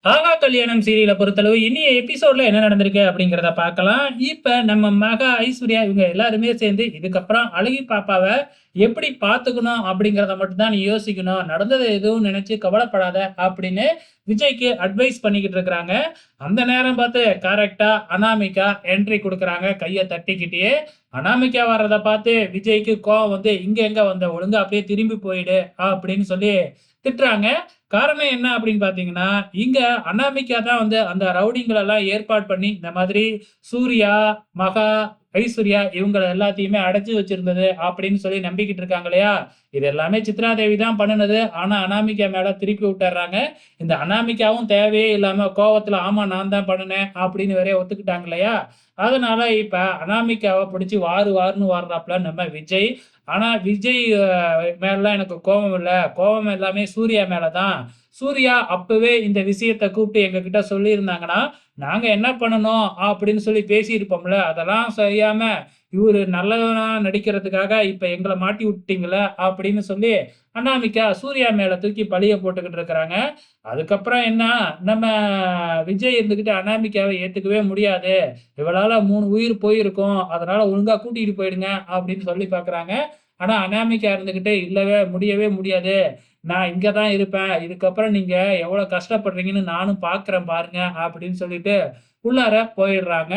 ஆகா கல்யாணம் சீரியல பொறுத்தளவு இனிய எபிசோட்ல என்ன நடந்திருக்கு அப்படிங்கிறத பார்க்கலாம். இப்ப நம்ம மகா, ஐஸ்வர்யா இவங்க எல்லாருமே சேர்ந்து இதுக்கப்புறம் அழகி பாப்பாவ எப்படி பார்த்துக்கணும் அப்படிங்கிறத மட்டும் தான் நீ யோசிக்கணும். நடந்தத எதுவும் நினைச்சு கவலைப்படாத அப்படின்னு விஜய்க்கு அட்வைஸ் பண்ணிக்கிட்டு இருக்கிறாங்க. அந்த நேரம் பார்த்து கரெக்ட்டா அனாமிகா என்ட்ரி குடுக்குறாங்க கைய தட்டிக்கிட்டயே. அனாமிகா வர்றத பார்த்து விஜய்க்கு கோவம் வந்து, "இங்க எங்க வந்த? ஒழுங்கா அப்படியே திரும்பி போயிடு" அப்படின்னு சொல்லி திட்டுறாங்க. காரணம் என்ன அப்படின்னு பார்த்தீங்கன்னா, இங்க அனாமிகா தான் வந்து அந்த ரவுடிங்களெல்லாம் ஏற்பாடு பண்ணி, இந்த மாதிரி சூர்யா, மகா, ஐஸ்வர்யா இவங்கள எல்லாத்தையுமே அடைச்சு வச்சிருந்தது அப்படின்னு சொல்லி நம்பிக்கிட்டு இருக்காங்க இல்லையா? இது எல்லாமே சித்ரா தேவி தான் பண்ணுனது. ஆனா, அனாமிகா மேல திருப்பி விட்டுர்றாங்க. இந்த அனாமிகாவும் தேவையே இல்லாம கோவத்துல, "ஆமா நான் தான் பண்ணுனேன்" அப்படின்னு வேற ஒத்துக்கிட்டாங்க இல்லையா? அதனால இப்ப அனாமிகாவ பிடிச்சு வாரு வாருன்னு வாருறாப்புல நம்ம விஜய். ஆனா விஜய் மேலலாம் எனக்கு கோவம் இல்ல. கோவம் எல்லாமே சூர்யா மேல தான். சூர்யா அப்பவே இந்த விஷயத்த கூப்பிட்டு எங்ககிட்ட சொல்லியிருந்தாங்கன்னா, நாங்க என்ன பண்ணணும் அப்படின்னு சொல்லி பேசியிருப்போம்ல. அதெல்லாம் செய்யாம, இவரு நல்லவனா நடிக்கிறதுக்காக இப்ப எங்கள மாட்டி விட்டுட்டீங்கல்ல அப்படின்னு சொல்லி, அனாமிகா சூர்யா மேல தூக்கி பழிய போட்டுக்கிட்டு இருக்கிறாங்க. அதுக்கப்புறம் என்ன, நம்ம விஜய் இருந்துகிட்டு அனாமிகாவ ஏத்துக்கவே முடியாது. இவளால 3 உயிர் போயிருக்கும். அதனால ஒழுங்கா கூட்டிட்டு போயிடுங்க அப்படின்னு சொல்லி பார்க்குறாங்க. ஆனா அனாமிகா இருந்துகிட்டு, இல்லவே முடியவே முடியாது. நான் இங்க தான் இருப்பேன். இதுக்கப்புறம் நீங்க எவ்வளோ கஷ்டப்படுறீங்கன்னு நானும் பார்க்குறேன் பாருங்க அப்படின்னு சொல்லிட்டு உள்ளார போயிடுறாங்க.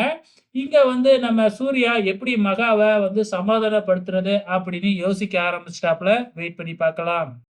இங்க வந்து நம்ம சூர்யா எப்படி மகாவ வந்து சமாதானப்படுத்துறது அப்படின்னு யோசிக்க ஆரம்பிச்சுட்டாப்ல. வெயிட் பண்ணி பார்க்கலாம்.